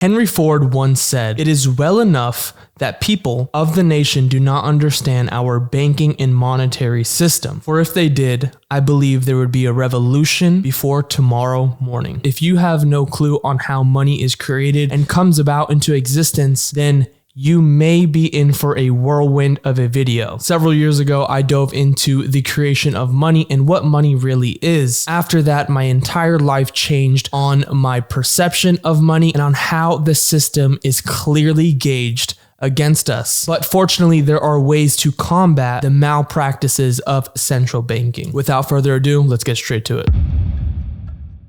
Henry Ford once said, "It is well enough that people of the nation do not understand our banking and monetary system. For if they did, I believe there would be a revolution before tomorrow morning." If you have no clue on how money is created and comes about into existence, then you may be in for a whirlwind of a video. Several years ago, I dove into the creation of money and what money really is. After that, my entire life changed on my perception of money and on how the system is clearly gauged against us. But fortunately, there are ways to combat the malpractices of central banking. Without further ado, let's get straight to it.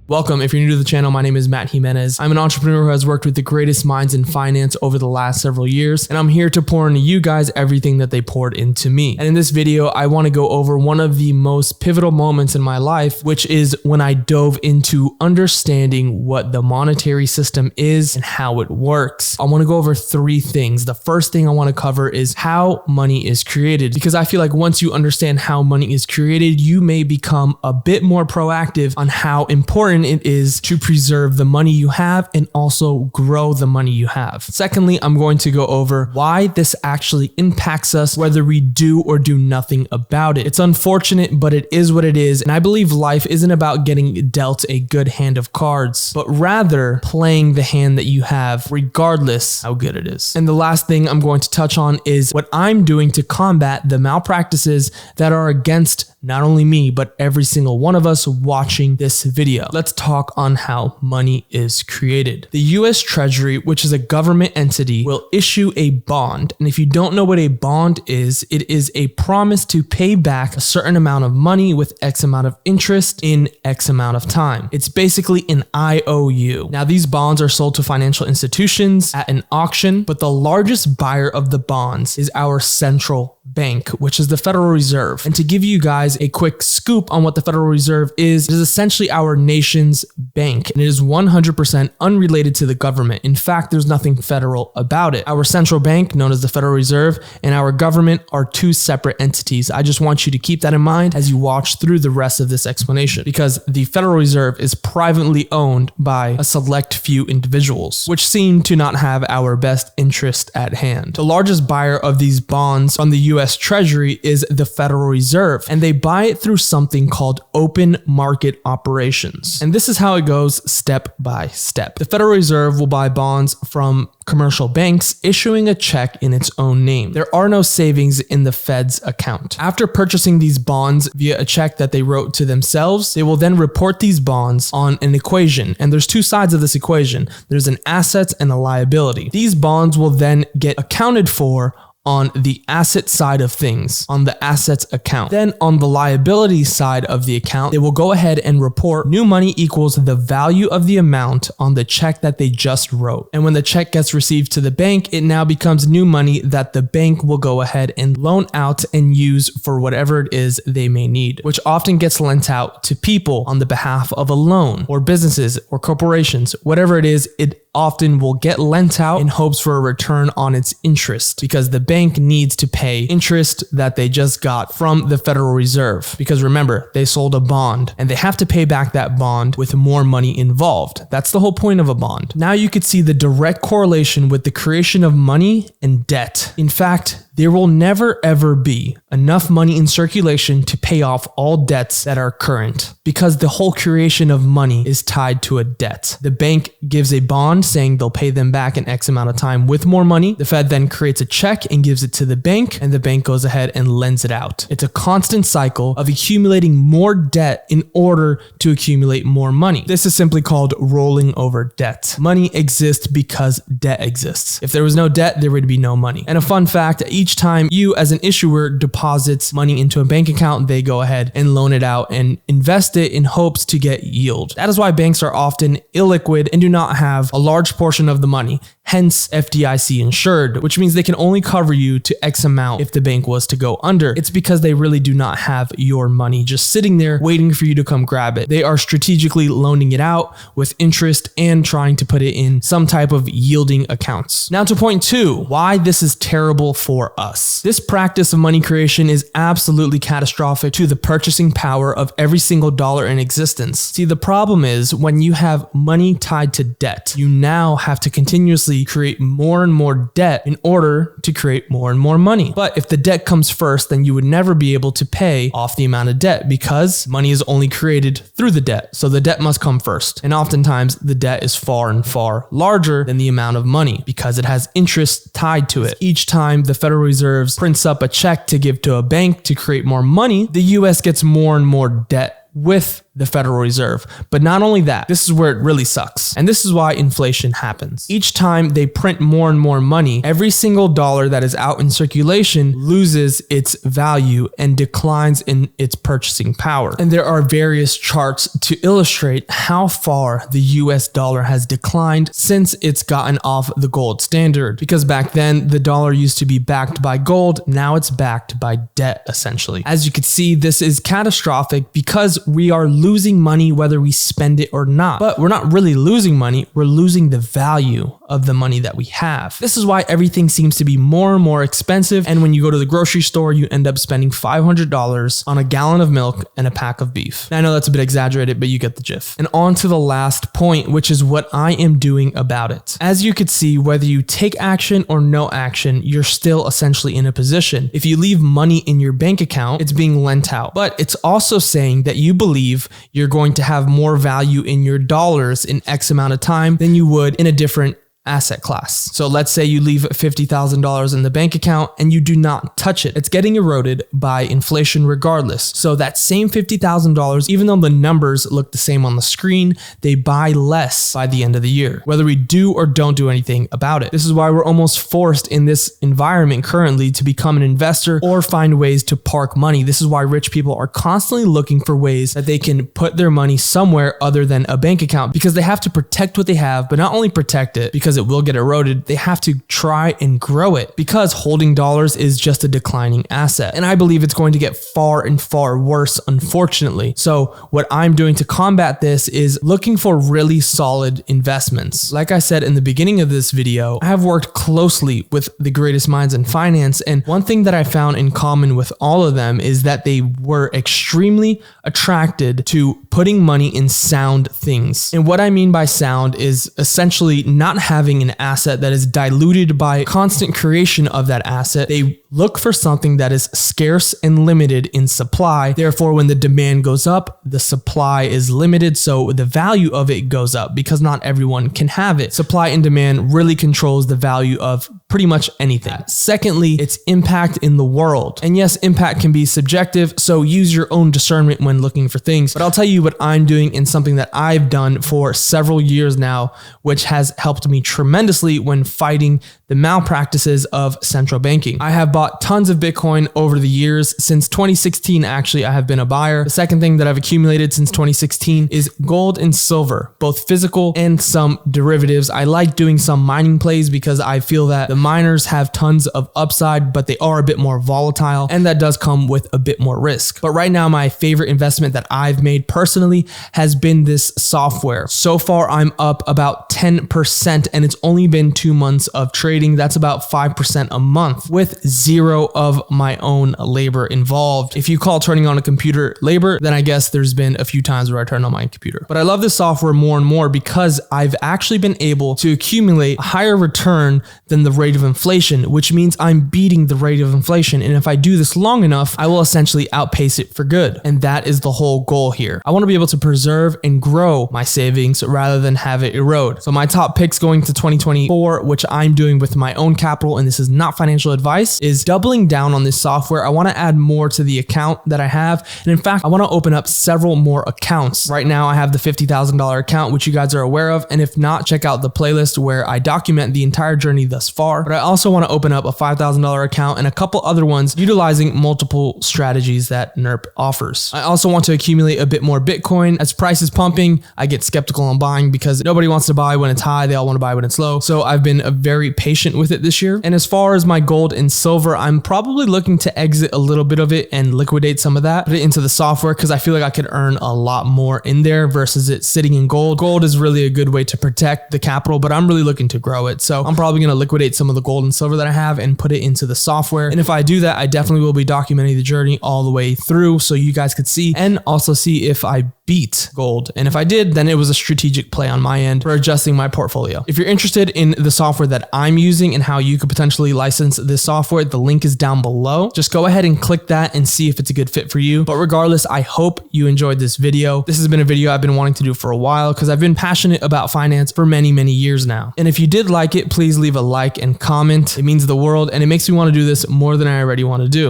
Welcome. If you're new to the channel, my name is Matt Jimenez. I'm an entrepreneur who has worked with the greatest minds in finance over the last several years, and I'm here to pour into you guys everything that they poured into me. And in this video, I want to go over one of the most pivotal moments in my life, which is when I dove into understanding what the monetary system is and how it works. I want to go over three things. The first thing I want to cover is how money is created, because I feel like once you understand how money is created, you may become a bit more proactive on how important it is to preserve the money you have and also grow the money you have. Secondly, I'm going to go over why this actually impacts us, whether we do or do nothing about it. It's unfortunate, but it is what it is. And I believe life isn't about getting dealt a good hand of cards, but rather playing the hand that you have, regardless how good it is. And the last thing I'm going to touch on is what I'm doing to combat the malpractices that are against not only me, but every single one of us watching this video. Let's talk on how money is created. The US Treasury, which is a government entity, will issue a bond. And if you don't know what a bond is, it is a promise to pay back a certain amount of money with X amount of interest in X amount of time. It's basically an IOU. Now, these bonds are sold to financial institutions at an auction, but the largest buyer of the bonds is our central bank, which is the Federal Reserve. And to give you guys a quick scoop on what the Federal Reserve is, it is essentially our nation's bank, and it is 100% unrelated to the government. In fact, there's nothing federal about it. Our central bank, known as the Federal Reserve, and our government are two separate entities. I just want you to keep that in mind as you watch through the rest of this explanation, because the Federal Reserve is privately owned by a select few individuals, which seem to not have our best interest at hand. The largest buyer of these bonds from the US Treasury is the Federal Reserve, and they buy it through something called open market operations. And this is how it goes step by step. The Federal Reserve will buy bonds from commercial banks, issuing a check in its own name. There are no savings in the Fed's account. After purchasing these bonds via a check that they wrote to themselves, they will then report these bonds on an equation. And there's two sides of this equation. There's an asset and a liability. These bonds will then get accounted for on the asset side of things, on the assets account. Then on the liability side of the account, they will go ahead and report new money equals the value of the amount on the check that they just wrote. And when the check gets received to the bank, it now becomes new money that the bank will go ahead and loan out and use for whatever it is they may need, which often gets lent out to people on the behalf of a loan, or businesses or corporations. Whatever it is, it often will get lent out in hopes for a return on its interest, because the bank needs to pay interest that they just got from the Federal Reserve. Because remember, they sold a bond and they have to pay back that bond with more money involved. That's the whole point of a bond. Now you could see the direct correlation with the creation of money and debt. In fact, there will never ever be enough money in circulation to pay off all debts that are current, because the whole creation of money is tied to a debt. The bank gives a bond saying they'll pay them back in X amount of time with more money. The Fed then creates a check and gives it to the bank, and the bank goes ahead and lends it out. It's a constant cycle of accumulating more debt in order to accumulate more money. This is simply called rolling over debt. Money exists because debt exists. If there was no debt, there would be no money. And a fun fact, each time you as an issuer deposits money into a bank account, they go ahead and loan it out and invest it in hopes to get yield. That is why banks are often illiquid and do not have a large portion of the money, hence FDIC insured, which means they can only cover you to X amount if the bank was to go under. It's because they really do not have your money just sitting there waiting for you to come grab it. They are strategically loaning it out with interest and trying to put it in some type of yielding accounts. Now to point two, why this is terrible for us. This practice of money creation is absolutely catastrophic to the purchasing power of every single dollar in existence. See, the problem is when you have money tied to debt, you now have to continuously create more and more debt in order to create more and more money. But if the debt comes first, then you would never be able to pay off the amount of debt because money is only created through the debt. So the debt must come first. And oftentimes the debt is far and far larger than the amount of money because it has interest tied to it. Each time the Federal Reserve prints up a check to give to a bank to create more money, the US gets more and more debt with the Federal Reserve. But not only that, this is where it really sucks. And this is why inflation happens. Each time they print more and more money, every single dollar that is out in circulation loses its value and declines in its purchasing power. And there are various charts to illustrate how far the US dollar has declined since it's gotten off the gold standard. Because back then, the dollar used to be backed by gold. Now it's backed by debt, essentially. As you can see, this is catastrophic because we are losing money whether we spend it or not. But we're not really losing money, we're losing the value of the money that we have. This is why everything seems to be more and more expensive, and when you go to the grocery store, you end up spending $500 on a gallon of milk and a pack of beef. Now, I know that's a bit exaggerated, but you get the gist. And on to the last point, which is what I am doing about it. As you could see, whether you take action or no action, you're still essentially in a position. If you leave money in your bank account, it's being lent out. But it's also saying that you believe you're going to have more value in your dollars in X amount of time than you would in a different asset class. So let's say you leave $50,000 in the bank account and you do not touch it. It's getting eroded by inflation regardless. So that same $50,000, even though the numbers look the same on the screen, they buy less by the end of the year, whether we do or don't do anything about it. This is why we're almost forced in this environment currently to become an investor or find ways to park money. This is why rich people are constantly looking for ways that they can put their money somewhere other than a bank account because they have to protect what they have, but not only protect it because it will get eroded, they have to try and grow it because holding dollars is just a declining asset. And I believe it's going to get far and far worse, unfortunately. So what I'm doing to combat this is looking for really solid investments. Like I said in the beginning of this video, I have worked closely with the greatest minds in finance. And one thing that I found in common with all of them is that they were extremely attracted to putting money in sound things. And what I mean by sound is essentially not having an asset that is diluted by constant creation of that asset. They look for something that is scarce and limited in supply. Therefore, when the demand goes up, the supply is limited, so the value of it goes up because not everyone can have it. Supply and demand really controls the value of pretty much anything. Secondly, its impact in the world. And yes, impact can be subjective, so use your own discernment when looking for things. But I'll tell you what I'm doing and something that I've done for several years now, which has helped me tremendously when fighting the malpractices of central banking. I have bought tons of Bitcoin over the years. Since 2016, actually, I have been a buyer. The second thing that I've accumulated since 2016 is gold and silver, both physical and some derivatives. I like doing some mining plays because I feel that the miners have tons of upside, but they are a bit more volatile, and that does come with a bit more risk. But right now, my favorite investment that I've made personally has been this software. So far, I'm up about 10%, and it's only been 2 months of trading. That's about 5% a month with zero of my own labor involved. If you call turning on a computer labor, then I guess there's been a few times where I turned on my computer. But I love this software more and more because I've actually been able to accumulate a higher return than the rate of inflation, which means I'm beating the rate of inflation. And if I do this long enough, I will essentially outpace it for good. And that is the whole goal here. I want to be able to preserve and grow my savings rather than have it erode. So my top picks going to 2024, which I'm doing with my own capital, and this is not financial advice, is doubling down on this software. I want to add more to the account that I have. And in fact, I want to open up several more accounts. Right now, I have the $50,000 account, which you guys are aware of. And if not, check out the playlist where I document the entire journey thus far. But I also want to open up a $5,000 account and a couple other ones utilizing multiple strategies that Nurp offers. I also want to accumulate a bit more Bitcoin. As price is pumping, I get skeptical on buying because nobody wants to buy when it's high. They all want to buy when it's low. So I've been very patient with it this year. And as far as my gold and silver, I'm probably looking to exit a little bit of it and liquidate some of that, put it into the software because I feel like I could earn a lot more in there versus it sitting in gold. Gold is really a good way to protect the capital, but I'm really looking to grow it. So I'm probably going to liquidate some of the gold and silver that I have and put it into the software. And if I do that, I definitely will be documenting the journey all the way through so you guys could see and also see if I beat gold. And if I did, then it was a strategic play on my end for adjusting my portfolio. If you're interested in the software that I'm using and how you could potentially license this software, the link is down below. Just go ahead and click that and see if it's a good fit for you. But regardless, I hope you enjoyed this video. This has been a video I've been wanting to do for a while because I've been passionate about finance for many, many years now. And if you did like it, please leave a like and comment. It means the world and it makes me want to do this more than I already want to do.